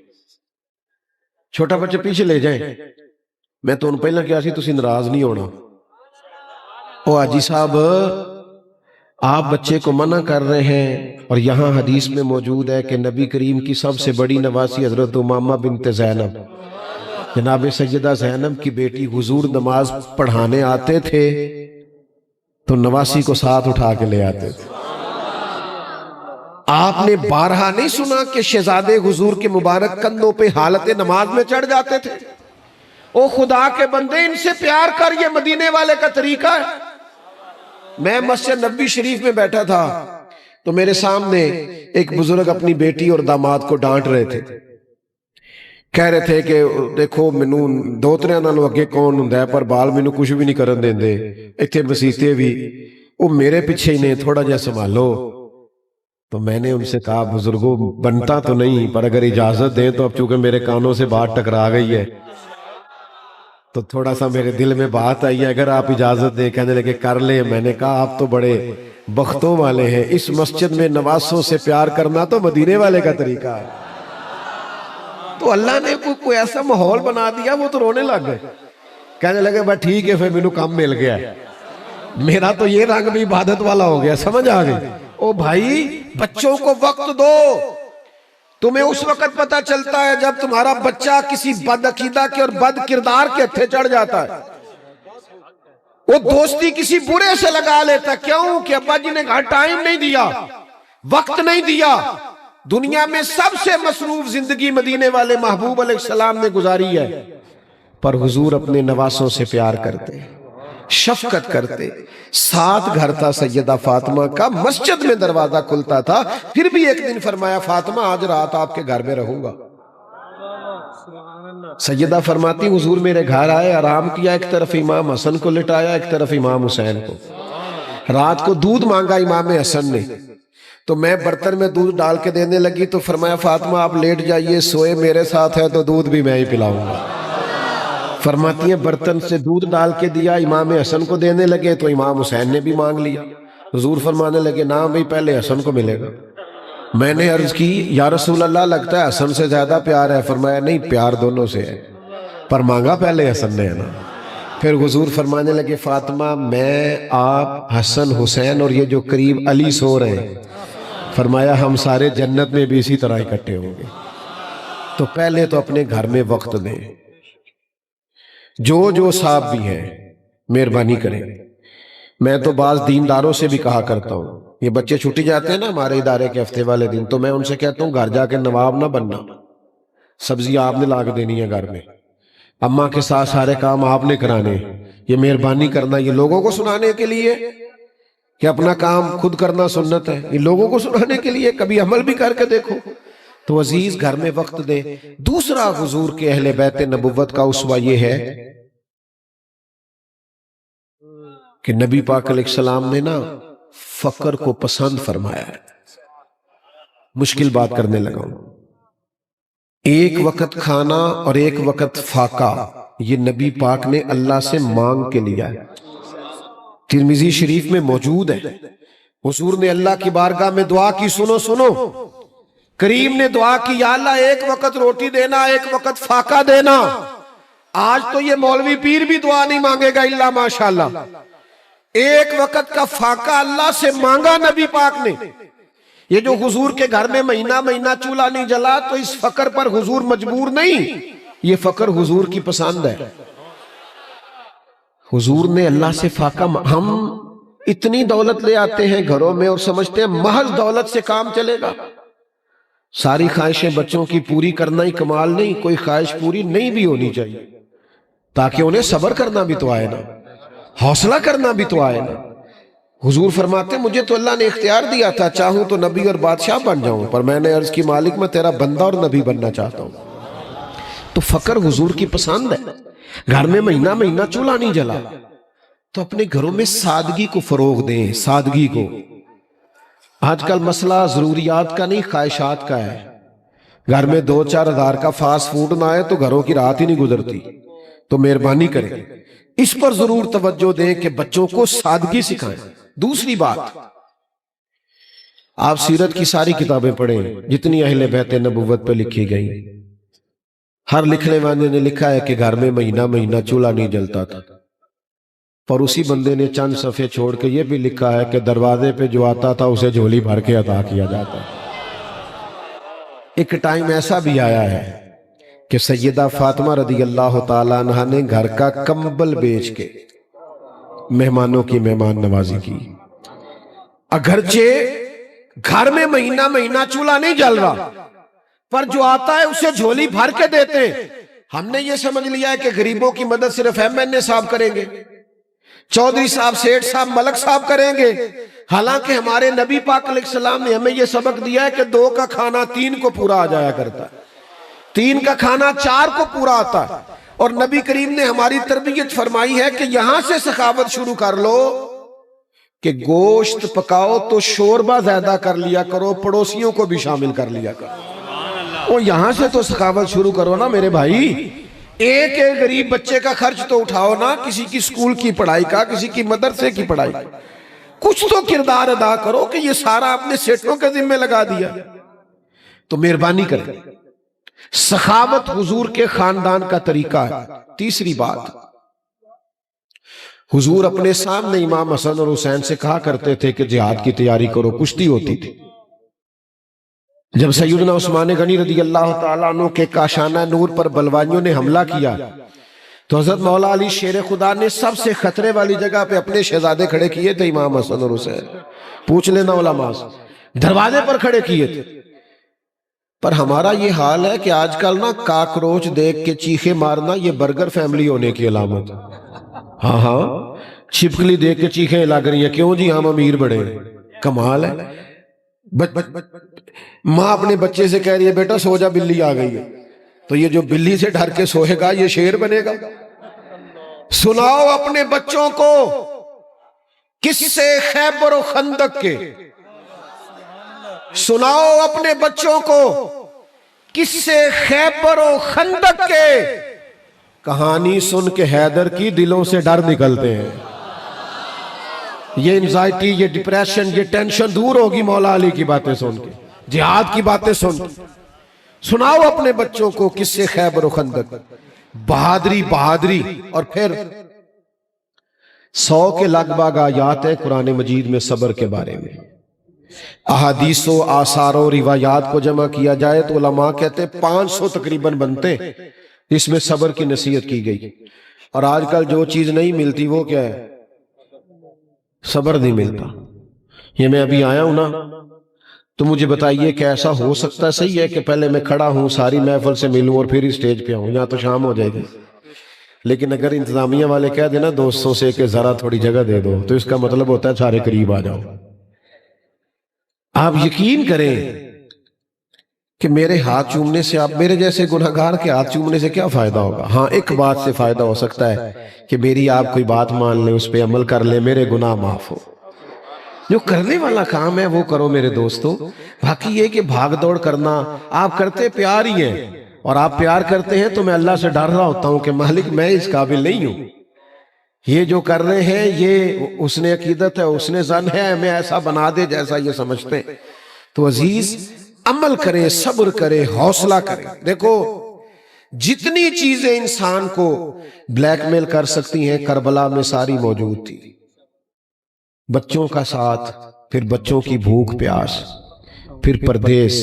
چھوٹا بچے پیچھے لے جائیں. میں تو ان پہلا کیا سی تسی ناراض نہیں ہونا. او حاجی صاحب آپ بچے کو منع کر رہے ہیں، اور یہاں حدیث میں موجود ہے کہ نبی کریم کی سب سے بڑی نواسی حضرت امامہ بنت زینب، جناب سیدہ زینب کی بیٹی، حضور نماز پڑھانے آتے تھے تو نواسی کو ساتھ اٹھا کے لے آتے تھے. آپ نے بارہا نہیں سنا کہ شہزادے حضور کے مبارک کندھوں پہ حالت نماز میں چڑھ جاتے تھے؟ او خدا کے بندے، ان سے پیار کر، یہ مدینے والے کا طریقہ ہے. میں مسجد نبوی شریف میں بیٹھا تھا تو میرے سامنے ایک بزرگ اپنی بیٹی اور داماد کو ڈانٹ رہے تھے. کہہ رہے تھے کہ دیکھو مینوں دوتریاں نالوں اگے کون ہوندا ہے، پر بال مینوں کچھ بھی نہیں کرن دیندے، ایتھے مسیتے بھی، او میرے پیچھے ہی نے، تھوڑا جہا سنبھالو. تو میں نے ان سے کہا بزرگوں بنتا تو نہیں، پر اگر اجازت دیں تو اب چونکہ میرے کانوں سے بات ٹکرا گئی ہے تو تھوڑا سا میرے دل میں بات آئی ہے، اگر آپ اجازت دیں۔ کہنے لگے کر لیں۔ میں نے کہا آپ تو بڑے بختوں والے ہیں، اس مسجد میں نوازوں سے پیار کرنا تو مدینے والے کا طریقہ ہے۔ تو اللہ نے کوئی ایسا ماحول بنا دیا، وہ تو رونے لگ گئے۔ کہنے لگے بس ٹھیک ہے، پھر مینوں کام مل گیا، میرا تو یہ رنگ بھی عبادت والا ہو گیا۔ سمجھ آ گئی؟ او بھائی بچوں کو وقت دو، تمہیں اس وقت پتہ چلتا ہے جب تمہارا بچہ کسی بد عقیدہ کے اور بد کردار کے ہتھے چڑھ جاتا ہے، وہ دوستی کسی برے سے لگا لیتا ہے۔ کیوں کہ ابا جی نے گھر ٹائم نہیں دیا، وقت نہیں دیا۔ دنیا میں سب سے مصروف زندگی مدینے والے محبوب علیہ السلام نے گزاری ہے، پر حضور اپنے نواسوں سے پیار کرتے، شفقت کرتے۔ ساتھ گھر تھا سیدہ فاطمہ کا، مسجد میں دروازہ کھلتا تھا، پھر بھی ایک دن فرمایا فاطمہ آج رات آپ کے گھر میں رہوں گا۔ سیدہ فرماتی حضور میرے گھر آئے، آرام کیا، ایک طرف امام حسن کو لٹایا، ایک طرف امام حسین کو۔ رات کو دودھ مانگا امام حسن نے، تو میں برتن میں دودھ ڈال کے دینے لگی تو فرمایا فاطمہ آپ لیٹ جائیے، سوئے میرے ساتھ ہے تو دودھ بھی میں ہی پلاؤں گا۔ فرماتی ہیں برتن سے دودھ ڈال کے دیا، امام حسن کو دینے لگے تو امام حسین نے بھی مانگ لیا۔ حضور فرمانے لگے نا بھئی پہلے حسن کو ملے گا۔ میں نے عرض کی یا رسول اللہ لگتا ہے حسن سے زیادہ پیار ہے۔ فرمایا نہیں، پیار دونوں سے ہے، پر مانگا پہلے حسن نے ہے نا۔ پھر حضور فرمانے لگے فاطمہ میں، آپ، حسن، حسین اور یہ جو قریب علی سو رہے ہیں، فرمایا ہم سارے جنت میں بھی اسی طرح اکٹھے ہوں گے۔ تو پہلے تو اپنے گھر میں وقت دیں۔ جو صاحب بھی ہیں مہربانی کریں۔ میں تو بعض دینداروں سے بھی کہا کرتا ہوں، یہ بچے چھٹی جاتے ہیں نا ہمارے ادارے کے ہفتے والے دن، تو میں ان سے کہتا ہوں گھر جا کے نواب نہ بننا، سبزیاں آپ نے لا کے دینی ہے گھر میں، اماں کے ساتھ سارے کام آپ نے کرانے، یہ مہربانی کرنا یہ لوگوں کو سنانے کے لیے کہ اپنا کام خود کرنا سنت ہے، یہ لوگوں کو سنانے کے لیے، کبھی عمل بھی کر کے دیکھو۔ تو عزیز گھر میں وقت دیں۔ دوسرا حضور کے اہل بیت نبوت کا اسوہ یہ ہے کہ نبی پاک علیہ السلام نے نا فقر کو پسند فرمایا ہے۔ مشکل بات کرنے لگا ہوں، ایک وقت کھانا اور ایک وقت فاقہ، یہ نبی پاک نے اللہ سے مانگ کے لیا ہے۔ ترمذی شریف میں موجود ہے، حضور نے اللہ کی بارگاہ میں دعا کی، سنو کریم نے دعا کی یا اللہ ایک وقت روٹی دینا، ایک وقت فاقہ دینا۔ آج تو یہ مولوی پیر بھی دعا نہیں مانگے گا الا ماشاءاللہ۔ ایک وقت کا فاقہ اللہ سے مانگا نبی پاک نے۔ یہ جو حضور کے گھر میں مہینہ چولہا نہیں جلا تو اس فقر پر حضور مجبور نہیں، یہ فقر حضور کی پسند ہے۔ حضور نے اللہ سے فاقہ ہم اتنی دولت لے آتے ہیں گھروں میں اور سمجھتے ہیں محض دولت سے کام چلے گا۔ ساری خواہشیں بچوں کی پوری کرنا ہی کمال نہیں، کوئی خواہش پوری نہیں بھی ہونی چاہیے تاکہ انہیں صبر کرنا بھی تو آئے نا، حوصلہ کرنا بھی تو آئے نا۔ حضور فرماتے مجھے تو اللہ نے اختیار دیا تھا، چاہوں تو نبی اور بادشاہ بن جاؤں، پر میں نے عرض کی مالک میں تیرا بندہ اور نبی بننا چاہتا ہوں۔ تو فقر حضور کی پسند ہے۔ گھر میں مہینہ چولہا نہیں جلا تو اپنے گھروں میں سادگی کو فروغ دیں، سادگی کو۔ آج کل مسئلہ ضروریات کا نہیں، خواہشات کا ہے۔ گھر میں 2-4 ہزار کا فاسٹ فوڈ نہ آئے تو گھروں کی رات ہی نہیں گزرتی۔ تو مہربانی کریں، اس پر ضرور توجہ دیں کہ بچوں کو سادگی سکھائیں۔ دوسری بات، آپ سیرت کی ساری کتابیں پڑھیں جتنی اہل بیت نبوت پہ لکھی گئی، ہر لکھنے والے نے لکھا ہے کہ گھر میں مہینہ چولہا نہیں جلتا تھا، پر اسی بندے نے چند صفحے چھوڑ کے یہ بھی لکھا ہے کہ دروازے پہ جو آتا تھا اسے جھولی بھر کے عطا کیا جاتا۔ ایک ٹائم ایسا بھی آیا ہے کہ سیدہ فاطمہ رضی اللہ تعالیٰ عنہ نے گھر کا کمبل بیچ کے مہمانوں کی مہمان نوازی کی۔ اگرچہ گھر میں مہینہ چولہا نہیں جل رہا، پر جو آتا ہے اسے جھولی بھر کے دیتے۔ ہم نے یہ سمجھ لیا ہے کہ غریبوں کی مدد صرف MNA صاحب کریں گے، چودھری صاحب، سیٹھ صاحب، ملک صاحب کریں گے۔ حالانکہ ہمارے نبی پاک علیہ السلام نے ہمیں یہ سبق دیا ہے کہ 2 کا کھانا 3 کو پورا آ جایا کرتا ہے، 3 کا کھانا 4 کو پورا آتا ہے۔ اور نبی کریم نے ہماری تربیت فرمائی ہے کہ یہاں سے سخاوت شروع کر لو کہ گوشت پکاؤ تو شوربہ زیادہ کر لیا کرو، پڑوسیوں کو بھی شامل کر لیا کرو۔ وہ یہاں سے تو سخاوت شروع کرو نا میرے بھائی، ایک غریب بچے کا خرچ تو اٹھاؤ نا، کسی کی سکول کی پڑھائی کا، کسی کی مدرسے کی پڑھائی کا، کچھ تو کردار ادا کرو کہ یہ سارا اپنے سیٹوں کے ذمہ لگا دیا۔ تو مہربانی کریں، سخاوت حضور کے خاندان کا طریقہ ہے۔ تیسری بات، حضور اپنے سامنے امام حسن اور حسین سے کہا کرتے تھے کہ جہاد کی تیاری کرو، کشتی ہوتی تھی۔ جب سیدنا عثمان غنی رضی اللہ تعالیٰ عنہ کے کاشانہ نور پر بلوائیوں نے حملہ کیا تو حضرت مولا علی شیر خدا نے سب سے خطرے والی جگہ پہ اپنے شہزادے کھڑے کیے تھے، امام حسن اور حسین، پوچھ لینا علماء سے، دروازے پر کھڑے کیے تھے۔ پر ہمارا یہ حال ہے کہ آج کل نا کاکروچ دیکھ کے چیخے مارنا یہ برگر فیملی ہونے کی علامت۔ ہاں چھپکلی دیکھ کے چیخیں لگ رہی ہیں، کیوں جی ہم امیر بڑے ہیں، کمال ہے۔ ماں اپنے بچے سے کہہ رہی ہے بیٹا سو جا، بلی آ گئی ہے، تو یہ جو بلی سے ڈر کے سوئے گا یہ شیر بنے گا؟ سناؤ اپنے بچوں کو قصے خیبر و خندق کے، سناؤ اپنے بچوں کو قصے خیبر و خندق کے، کہانی سن کے حیدر کی دلوں سے ڈر نکلتے ہیں۔ یہ انزائٹی، یہ ڈپریشن، یہ ٹینشن دور ہوگی مولا علی کی باتیں سن کے، جہاد کی باتیں سن کے۔ سناؤ اپنے بچوں کو قصے خیبر و خندق، بہادری، اور پھر 100 کے لگ بھگ آیات ہے قرآن مجید میں صبر کے بارے میں۔ احادیث و آثار و روایات کو جمع کیا جائے تو علماء کہتے 500 تقریباً بنتے، اس میں صبر کی نصیحت کی گئی۔ اور آج کل جو چیز نہیں ملتی وہ کیا ہے؟ صبر نہیں ملتا۔ یہ میں ابھی آیا ہوں نا، تو مجھے بتائیے کہ ایسا ہو سکتا ہے صحیح ہے کہ پہلے میں کھڑا ہوں ساری محفل سے ملوں اور پھر اسٹیج پہ آؤں؟ یہاں تو شام ہو جائے گی۔ لیکن اگر انتظامیہ والے کہہ دینا دوستوں سے کہ ذرا تھوڑی جگہ دے دو، تو اس کا مطلب ہوتا ہے سارے قریب آ جاؤ۔ آپ یقین کریں کہ میرے ہاتھ چومنے سے، آپ میرے جیسے گناہگار کے ہاتھ چومنے سے کیا فائدہ ہوگا؟ ہاں ایک بات سے فائدہ ہو سکتا ہے کہ میری آپ کوئی بات مان لیں، اس پہ عمل کر لیں، میرے گناہ معاف ہو۔ جو کرنے والا کام ہے وہ کرو میرے دوستو۔ باقی یہ کہ بھاگ دوڑ کرنا، آپ کرتے پیار ہی ہیں، اور آپ پیار کرتے ہیں تو میں اللہ سے ڈر رہا ہوتا ہوں کہ مالک میں اس قابل نہیں ہوں۔ یہ جو کر رہے ہیں یہ اس نے عقیدت ہے، اس نے ظن ہے، ہمیں ایسا بنا دے جیسا یہ سمجھتے ہیں۔ تو عزیز عمل کریں، صبر کریں، حوصلہ کریں۔ دیکھو جتنی چیزیں انسان کو بلیک میل کر سکتی ہیں کربلا میں ساری موجود تھی۔ بچوں کا ساتھ، پھر بچوں کی بھوک پیاس، پھر پردیس،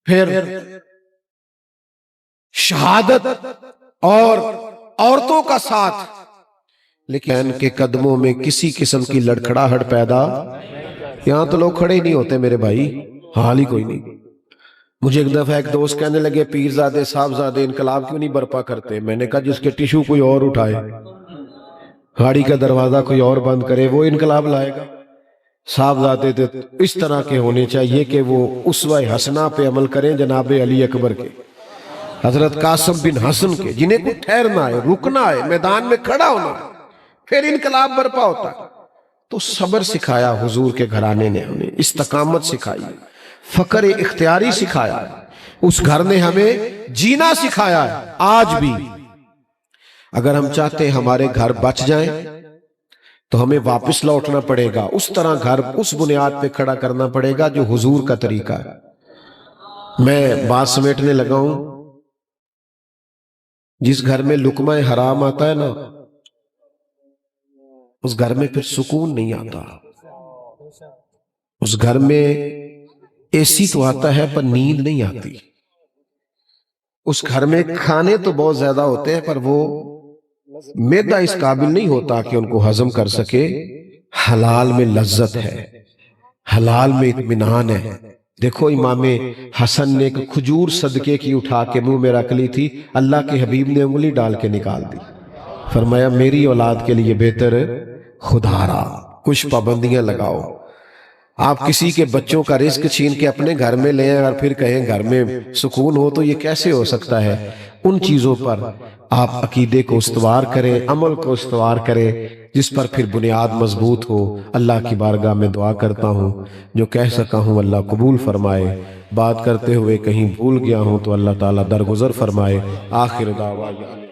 پھر شہادت اور عورتوں کا ساتھ، لیکن ان کے قدموں میں کسی قسم کی لڑکھڑاہٹ پیدا۔ یہاں تو لوگ کھڑے ہی نہیں ہوتے میرے بھائی، حال ہی کوئی نہیں۔ مجھے ایک دفعہ ایک دوست کہنے لگے پیرزادے صاحبزادے انقلاب کیوں نہیں برپا کرتے؟ میں نے کہا جس کے ٹیشو کوئی اور اٹھائے، گاڑی کا دروازہ کوئی اور بند کرے، وہ انقلاب لائے گا۔ صاحبزادے اس طرح کے ہونے چاہیے کہ وہ اسوہ حسنہ پہ عمل کریں جناب علی اکبر کے، حضرت قاسم بن حسن کے، جنہیں کو ٹھہرنا ہے، رکنا ہے، میدان میں کھڑا ہونا ہے، پھر انقلاب برپا ہوتا ہے۔ تو صبر سکھایا حضور کے گھرانے نے ہمیں، استقامت سکھائی، فقر اختیاری سکھایا، اس گھر نے ہمیں جینا سکھایا ہے۔ آج بھی اگر ہم چاہتے ہیں ہمارے گھر بچ جائیں تو ہمیں واپس لوٹنا پڑے گا، اس طرح گھر اس بنیاد پہ کھڑا کرنا پڑے گا جو حضور کا طریقہ ہے۔ میں بات سمیٹنے لگا ہوں، جس گھر میں لقمہ حرام آتا ہے نا، اس گھر میں پھر سکون نہیں آتا۔ اس گھر میں اے سی تو آتا ہے پر نیند نہیں آتی۔ اس گھر میں کھانے تو بہت زیادہ ہوتے ہیں پر وہ معدہ اس قابل نہیں ہوتا کہ ان کو ہضم کر سکے۔ حلال میں لذت ہے، حلال میں اطمینان ہے۔ دیکھو امام حسن نے ایک کھجور صدقے کی اٹھا کے منہ میں رکھ لی تھی، اللہ کے حبیب نے انگلی ڈال کے نکال دی، فرمایا میری اولاد کے لیے بہتر خدا را، کچھ پابندیاں لگاؤ۔ آپ کسی کے بچوں کا رزق چھین کے اپنے گھر میں لیں اور پھر کہیں گھر میں سکون ہو، تو یہ کیسے ہو سکتا ہے؟ ان چیزوں پر آپ عقیدے کو استوار کریں، عمل کو استوار کریں، جس پر پھر بنیاد مضبوط ہو۔ اللہ کی بارگاہ میں دعا کرتا ہوں جو کہہ سکا ہوں اللہ قبول فرمائے، بات کرتے ہوئے کہیں بھول گیا ہوں تو اللہ تعالیٰ درگزر فرمائے۔ آخر دعوانا